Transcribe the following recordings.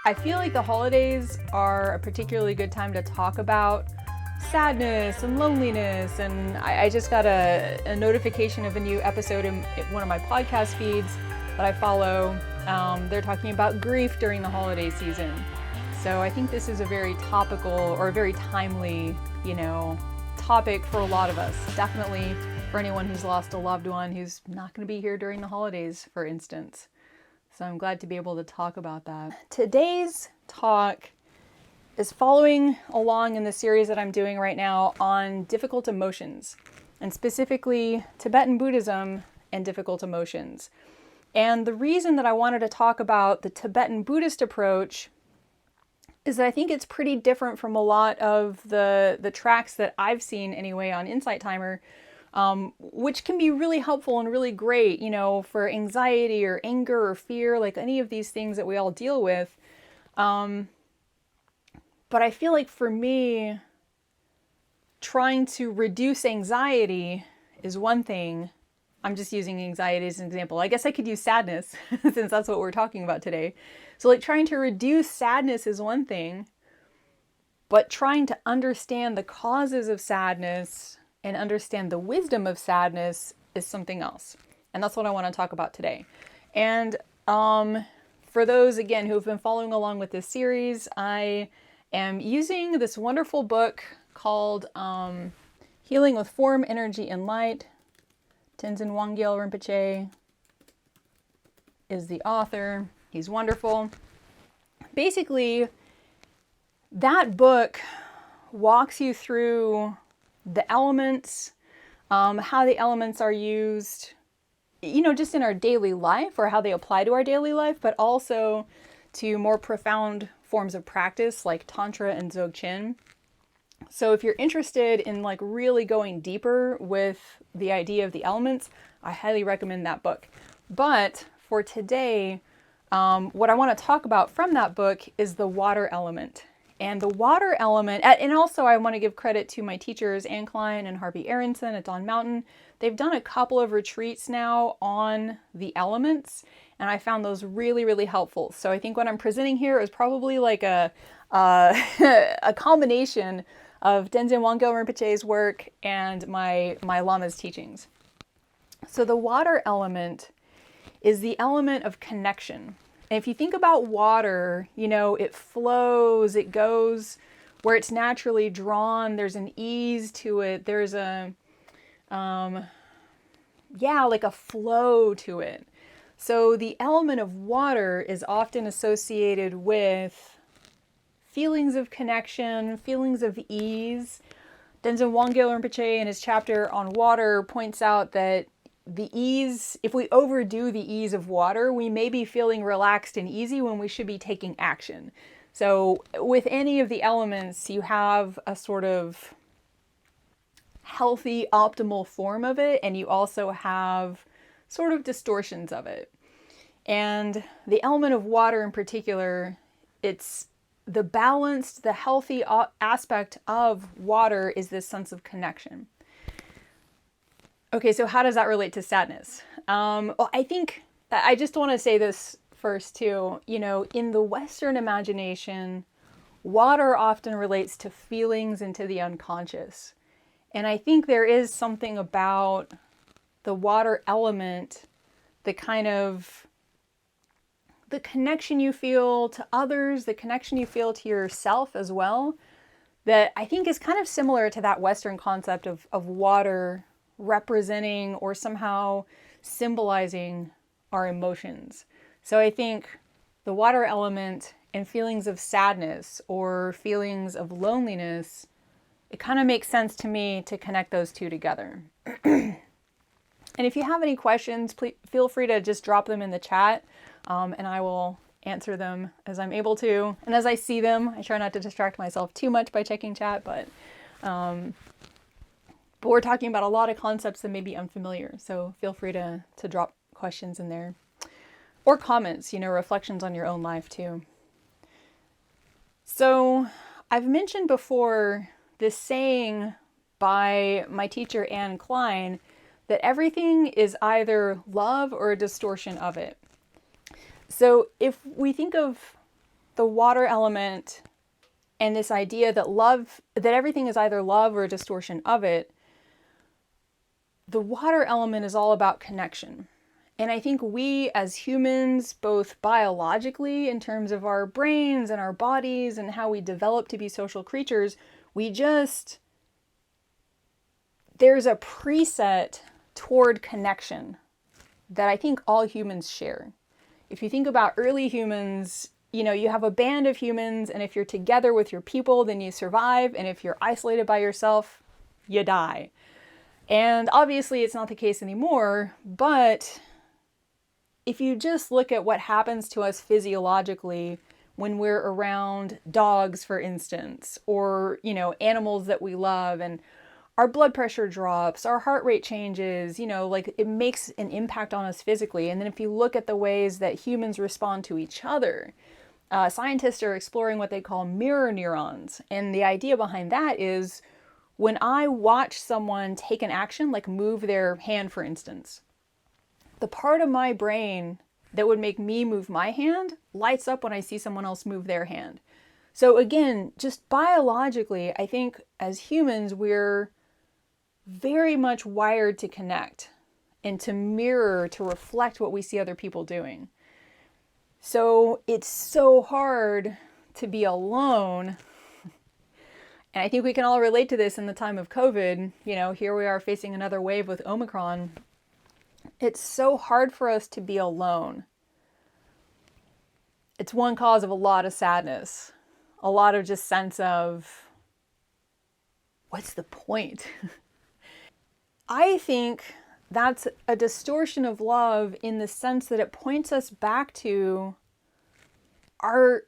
I feel like the holidays are a particularly good time to talk about sadness and loneliness, and I just got a notification of a new episode in one of my podcast feeds that I follow. They're talking about grief during the holiday season. So I think this is a very topical or a very timely, topic for a lot of us. Definitely for anyone who's lost a loved one who's not going to be here during the holidays, for instance. So I'm glad to be able to talk about that. Today's talk is following along in the series that I'm doing right now on difficult emotions, and specifically Tibetan Buddhism and difficult emotions. And the reason that I wanted to talk about the Tibetan Buddhist approach is that I think it's pretty different from a lot of the tracks that I've seen anyway on Insight Timer, which can be really helpful and really great, for anxiety or anger or fear, like any of these things that we all deal with. But I feel like for me, trying to reduce anxiety is one thing. I'm just using anxiety as an example. I guess I could use sadness since that's what we're talking about today. So like trying to reduce sadness is one thing, but trying to understand the causes of sadness and understand the wisdom of sadness is something else. And that's what I want to talk about today. And for those, again, who have been following along with this series, I am using this wonderful book called Healing with Form, Energy, and Light. Tenzin Wangyal Rinpoche is the author. He's wonderful. Basically, that book walks you through the elements, how the elements are used, just in our daily life or how they apply to our daily life, but also to more profound forms of practice like Tantra and Dzogchen. So if you're interested in really going deeper with the idea of the elements, I highly recommend that book. But for today, what I want to talk about from that book is the water element. And the water element, and also I want to give credit to my teachers, Ann Klein and Harvey Aronson at Dawn Mountain. They've done a couple of retreats now on the elements, and I found those really, really helpful. So I think what I'm presenting here is probably like a combination of Tenzin Wangyal Rinpoche's work and my Lama's teachings. So the water element is the element of connection. And if you think about water, it flows, it goes where it's naturally drawn. There's an ease to it. There's like a flow to it. So the element of water is often associated with feelings of connection, feelings of ease. Tenzin Wangyal Rinpoche in his chapter on water points out that the ease, if we overdo the ease of water, we may be feeling relaxed and easy when we should be taking action. So with any of the elements, you have a sort of healthy, optimal form of it, and you also have sort of distortions of it. And the element of water in particular, it's the balanced, the healthy aspect of water is this sense of connection. Okay, so how does that relate to sadness? Well, I think I just want to say this first too. In the Western imagination, water often relates to feelings and to the unconscious. And I think there is something about the water element, the connection you feel to others, the connection you feel to yourself as well, that I think is kind of similar to that Western concept of water representing or somehow symbolizing our emotions. So I think the water element and feelings of sadness or feelings of loneliness, it kind of makes sense to me to connect those two together. And if you have any questions, please feel free to just drop them in the chat, and I will answer them as I'm able to. And as I see them, I try not to distract myself too much by checking chat, but we're talking about a lot of concepts that may be unfamiliar, so feel free to drop questions in there. Or comments, reflections on your own life too. So I've mentioned before this saying by my teacher Ann Klein that everything is either love or a distortion of it. So if we think of the water element and this idea that that everything is either love or a distortion of it, the water element is all about connection. And I think we as humans, both biologically in terms of our brains and our bodies and how we develop to be social creatures, there's a preset toward connection that I think all humans share. If you think about early humans, you have a band of humans, and if you're together with your people, then you survive. And if you're isolated by yourself, you die. And obviously it's not the case anymore, but if you just look at what happens to us physiologically when we're around dogs, for instance, or, animals that we love, and our blood pressure drops, our heart rate changes, it makes an impact on us physically. And then if you look at the ways that humans respond to each other, scientists are exploring what they call mirror neurons. And the idea behind that is when I watch someone take an action, like move their hand, for instance, the part of my brain that would make me move my hand lights up when I see someone else move their hand. So again, just biologically, I think as humans, we're very much wired to connect and to mirror, to reflect what we see other people doing. So it's so hard to be alone. And I think we can all relate to this in the time of COVID. Here we are facing another wave with Omicron. It's so hard for us to be alone. It's one cause of a lot of sadness, a lot of just sense of, what's the point? I think that's a distortion of love in the sense that it points us back to our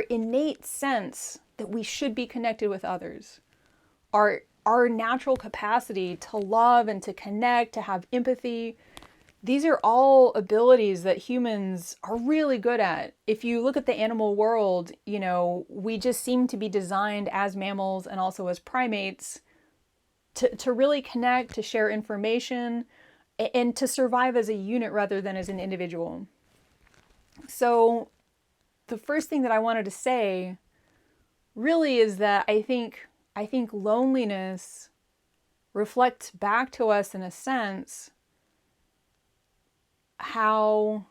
innate sense that we should be connected with others. Our natural capacity to love and to connect, to have empathy. These are all abilities that humans are really good at. If you look at the animal world, we just seem to be designed as mammals and also as primates to really connect, to share information, and to survive as a unit rather than as an individual. So the first thing that I wanted to say really is that I think loneliness reflects back to us, in a sense, how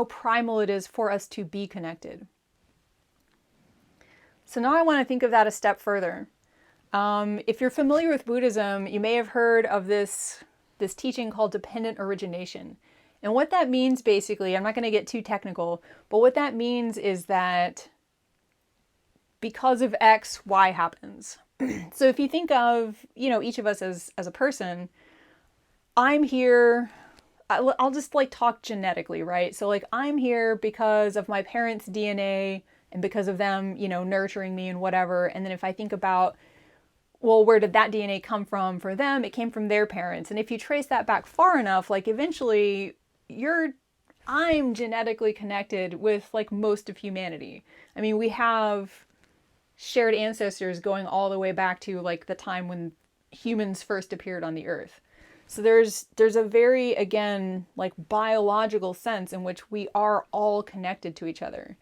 primal it is for us to be connected. So now I want to think of that a step further. If you're familiar with Buddhism, you may have heard of this teaching called dependent origination. And what that means, basically, I'm not going to get too technical, but what that means is that because of X, Y happens. So if you think of, each of us as a person, I'm here, I'll just talk genetically, right? So I'm here because of my parents' DNA and because of them, nurturing me and whatever. And then if I think about, well, where did that DNA come from for them? It came from their parents. And if you trace that back far enough, eventually I'm genetically connected with most of humanity. I mean, we have shared ancestors going all the way back to the time when humans first appeared on the earth. So there's a very, again, biological sense in which we are all connected to each other.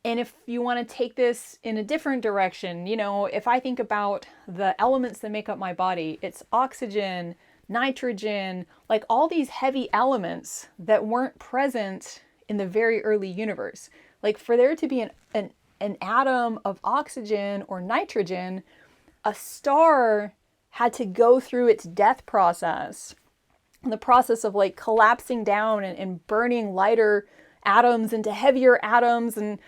And if you want to take this in a different direction, if I think about the elements that make up my body, it's oxygen, nitrogen, all these heavy elements that weren't present in the very early universe. For there to be an atom of oxygen or nitrogen, a star had to go through its death process, the process of collapsing down and burning lighter atoms into heavier atoms. And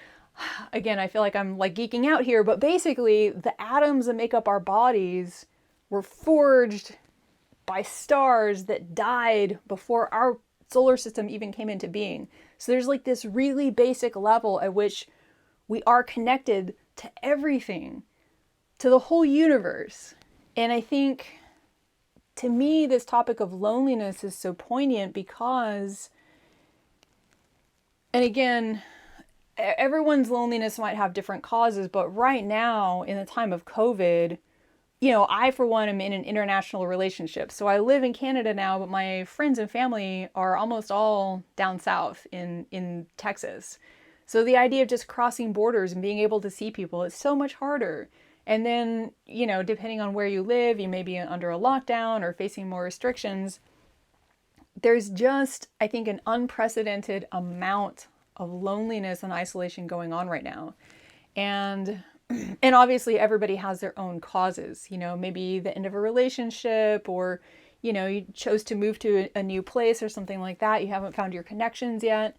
again, I feel like I'm geeking out here, but basically the atoms that make up our bodies were forged by stars that died before our solar system even came into being. So there's this really basic level at which we are connected to everything, to the whole universe. And I think, to me, this topic of loneliness is so poignant because, and again, everyone's loneliness might have different causes, but right now, in the time of COVID, I, for one, am in an international relationship. So I live in Canada now, but my friends and family are almost all down south in Texas. So the idea of just crossing borders and being able to see people is so much harder. And then, depending on where you live, you may be under a lockdown or facing more restrictions. There's just, I think, an unprecedented amount of loneliness and isolation going on right now. And obviously everybody has their own causes, maybe the end of a relationship, or, you chose to move to a new place or something like that. You haven't found your connections yet.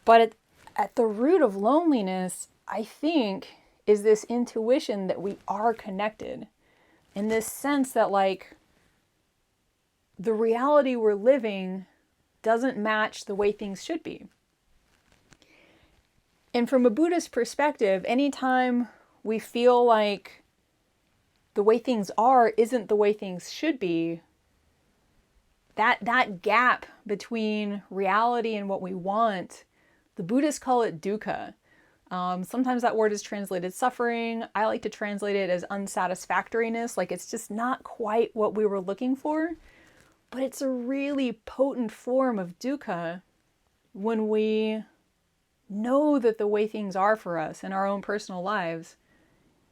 But at the root of loneliness, I think, is this intuition that we are connected, in this sense that, like, the reality we're living doesn't match the way things should be. And from a Buddhist perspective, anytime we feel like the way things are isn't the way things should be, that gap between reality and what we want, the Buddhists call it dukkha. Sometimes that word is translated suffering. I like to translate it as unsatisfactoriness, like it's just not quite what we were looking for. But it's a really potent form of dukkha when we know that the way things are for us in our own personal lives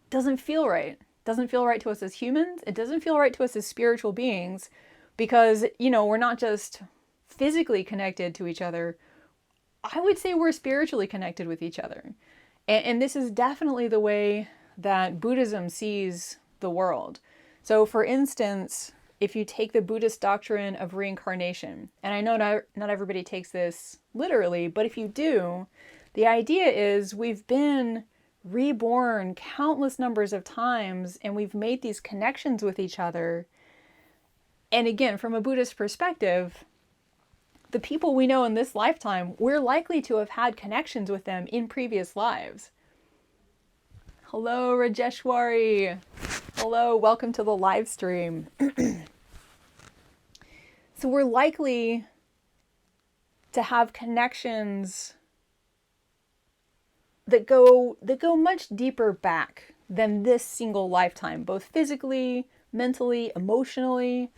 doesn't feel right. Doesn't feel right to us as humans. It doesn't feel right to us as spiritual beings, because, we're not just physically connected to each other. I would say we're spiritually connected with each other. And this is definitely the way that Buddhism sees the world. So for instance, if you take the Buddhist doctrine of reincarnation, and I know not everybody takes this literally, but if you do, the idea is we've been reborn countless numbers of times, and we've made these connections with each other. And again, from a Buddhist perspective, the people we know in this lifetime, we're likely to have had connections with them in previous lives. Hello, Rajeshwari. Hello, welcome to the live stream. So we're likely to have connections that go much deeper back than this single lifetime, both physically, mentally, emotionally.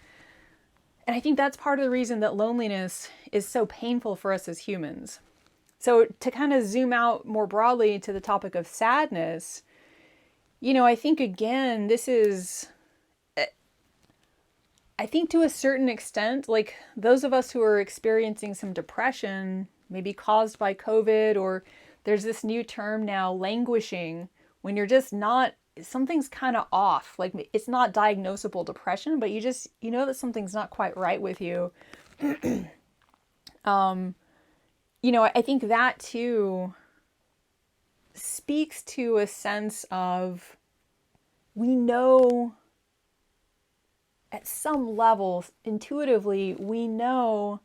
And I think that's part of the reason that loneliness is so painful for us as humans. So to kind of zoom out more broadly to the topic of sadness, I think, again, this is, I think to a certain extent, like those of us who are experiencing some depression, maybe caused by COVID, or there's this new term now, languishing, when you're just not, something's kind of off. Like it's not diagnosable depression, but you know that something's not quite right with you. I think that too speaks to a sense of, we know at some level, intuitively, we know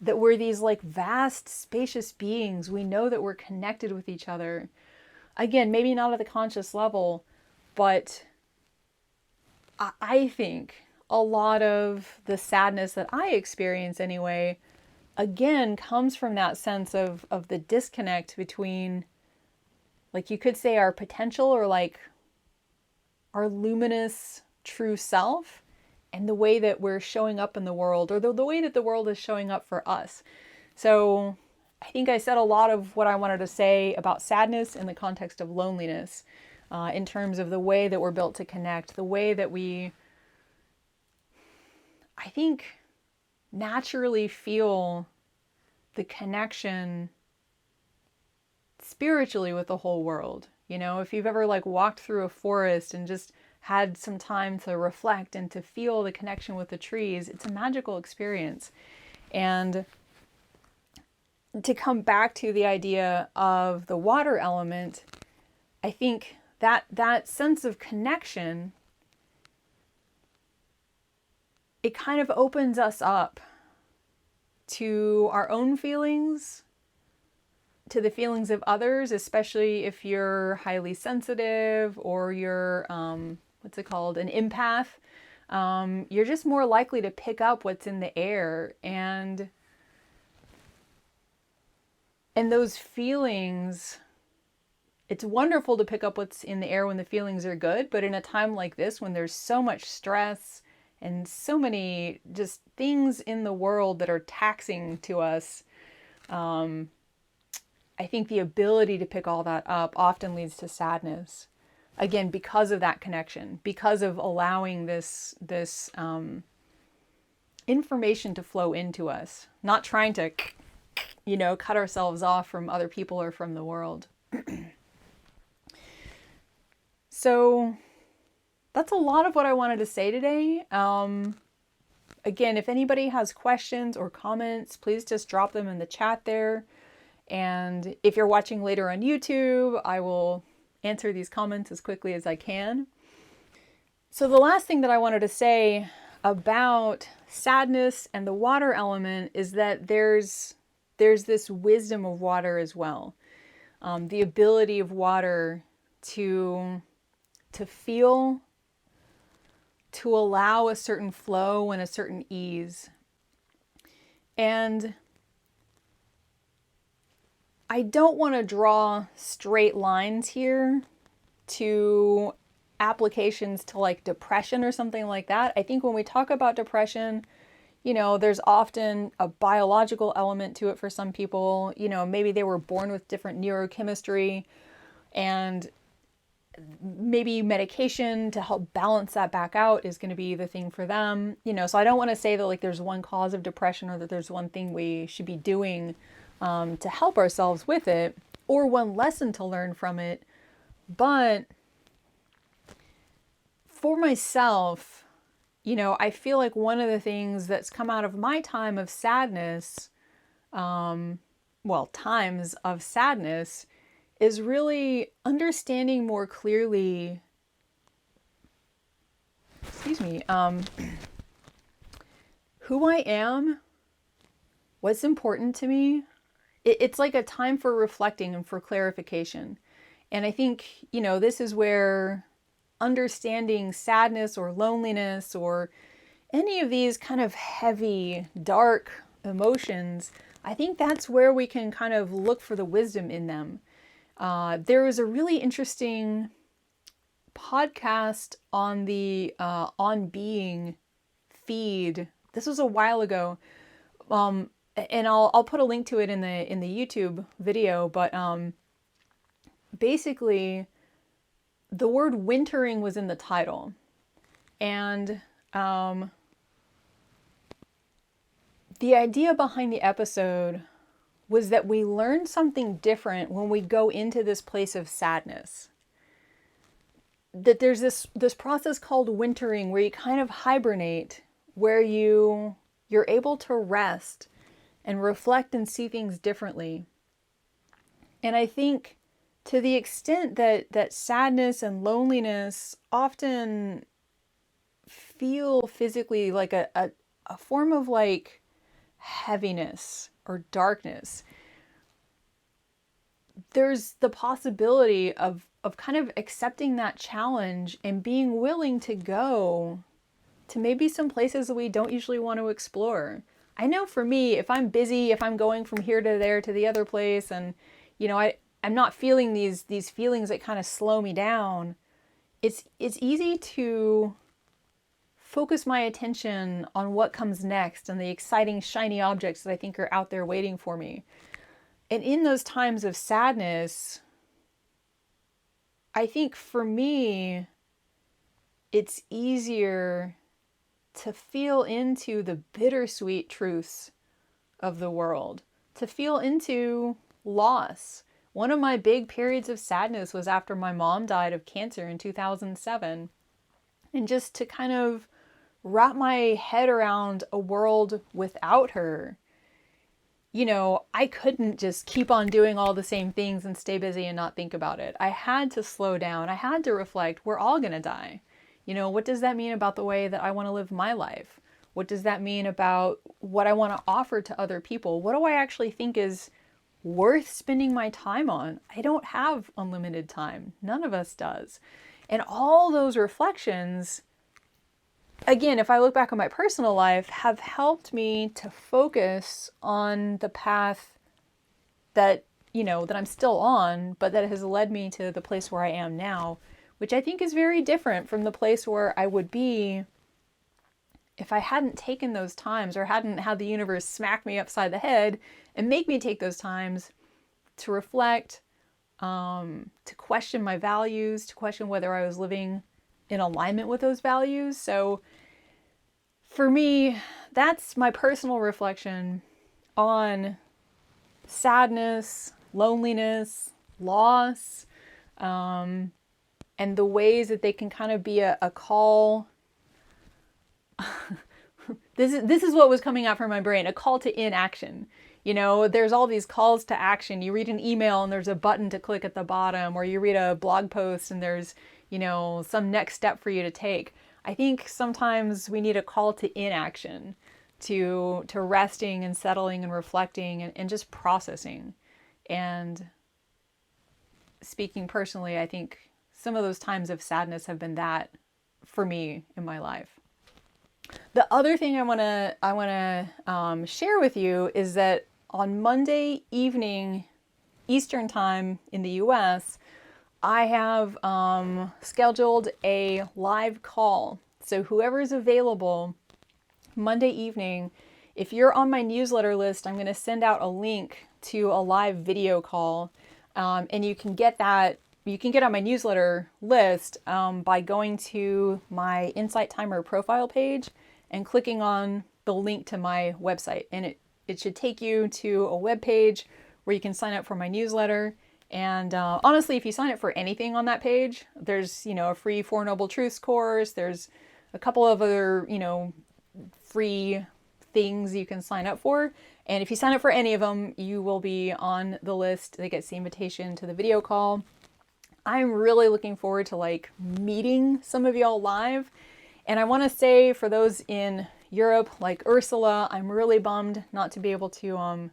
that we're these like vast, spacious beings. We know that we're connected with each other. Again, maybe not at the conscious level, but I think a lot of the sadness that I experience anyway, again, comes from that sense of the disconnect between, like you could say, our potential, or like our luminous true self, and the way that we're showing up in the world, or the way that the world is showing up for us. So I think I said a lot of what I wanted to say about sadness in the context of loneliness, in terms of the way that we're built to connect, the way that we, I think, naturally feel the connection spiritually with the whole world. If you've ever like walked through a forest and just had some time to reflect and to feel the connection with the trees, it's a magical experience. And to come back to the idea of the water element, I think that sense of connection, it kind of opens us up to our own feelings, to the feelings of others, especially if you're highly sensitive, or you're, an empath. You're just more likely to pick up what's in the air, and those feelings, it's wonderful to pick up what's in the air when the feelings are good, but in a time like this, when there's so much stress and so many just things in the world that are taxing to us, I I think the ability to pick all that up often leads to sadness. Again, because of that connection, because of allowing this information to flow into us, not trying to, cut ourselves off from other people or from the world. So that's a lot of what I wanted to say today. Again, if anybody has questions or comments, please just drop them in the chat there. And if you're watching later on YouTube, I will answer these comments as quickly as I can. So the last thing that I wanted to say about sadness and the water element is that there's this wisdom of water as well. The ability of water to feel, to allow a certain flow and a certain ease. And I don't want to draw straight lines here to applications to like depression or something like that. I think when we talk about depression, there's often a biological element to it for some people. Maybe they were born with different neurochemistry and maybe medication to help balance that back out is going to be the thing for them. So I don't want to say that like there's one cause of depression or that there's one thing we should be doing to help ourselves with it or one lesson to learn from it. But for myself, I feel like one of the things that's come out of my time of sadness, times of sadness, is really understanding more clearly, who I am, what's important to me. It's like a time for reflecting and for clarification. And I think, this is where understanding sadness or loneliness or any of these kind of heavy, dark emotions, I think that's where we can kind of look for the wisdom in them. There was a really interesting podcast on the On Being feed. This was a while ago, and I'll put a link to it in the YouTube video. But basically, the word wintering was in the title, and the idea behind the episode was that we learn something different when we go into this place of sadness. That there's this process called wintering where you kind of hibernate, where you're able to rest and reflect and see things differently. And I think to the extent that sadness and loneliness often feel physically like a form of like heaviness or darkness, there's the possibility of kind of accepting that challenge and being willing to go to maybe some places that we don't usually want to explore. I know for me, if I'm busy, if I'm going from here to there to the other place, and I'm not feeling these feelings that kind of slow me down, it's easy to focus my attention on what comes next and the exciting, shiny objects that I think are out there waiting for me. And in those times of sadness, I think for me, it's easier to feel into the bittersweet truths of the world, to feel into loss. One of my big periods of sadness was after my mom died of cancer in 2007. And just to kind of wrap my head around a world without her. I couldn't just keep on doing all the same things and stay busy and not think about it. I had to slow down. I had to reflect. We're all going to die. What does that mean about the way that I want to live my life? What does that mean about what I want to offer to other people? What do I actually think is worth spending my time on? I don't have unlimited time. None of us does. And all those reflections, again, if I look back on my personal life, have helped me to focus on the path that, that I'm still on, but that has led me to the place where I am now, which I think is very different from the place where I would be if I hadn't taken those times or hadn't had the universe smack me upside the head and make me take those times to reflect, to question my values, to question whether I was living in alignment with those values. So for me, that's my personal reflection on sadness, loneliness, loss, and the ways that they can kind of be a call. This is what was coming out from my brain, a call to inaction. You know, there's all these calls to action. You read an email and there's a button to click at the bottom, or you read a blog post and there's, you know, some next step for you to take. I think sometimes we need a call to inaction, to resting and settling and reflecting and just processing. And speaking personally, I think some of those times of sadness have been that for me in my life. The other thing I want to share with you is that on Monday evening, Eastern time in the US, I have scheduled a live call. So whoever's available Monday evening, if you're on my newsletter list, I'm going to send out a link to a live video call, and you can get that. You can get on my newsletter list by going to my Insight Timer profile page and clicking on the link to my website. And it should take you to a web page where you can sign up for my newsletter. And honestly, if you sign up for anything on that page, there's, you know, a free Four Noble Truths course. There's a couple of other, you know, free things you can sign up for. And if you sign up for any of them, you will be on the list that gets the invitation to the video call. I'm really looking forward to like meeting some of y'all live. And I want to say for those in Europe, like Ursula, I'm really bummed not to be able to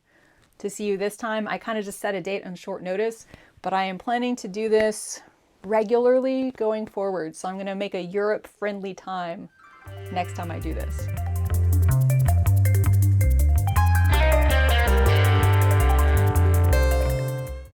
see you this time. I kind of just set a date on short notice, but I am planning to do this regularly going forward. So I'm going to make a Europe friendly time next time I do this.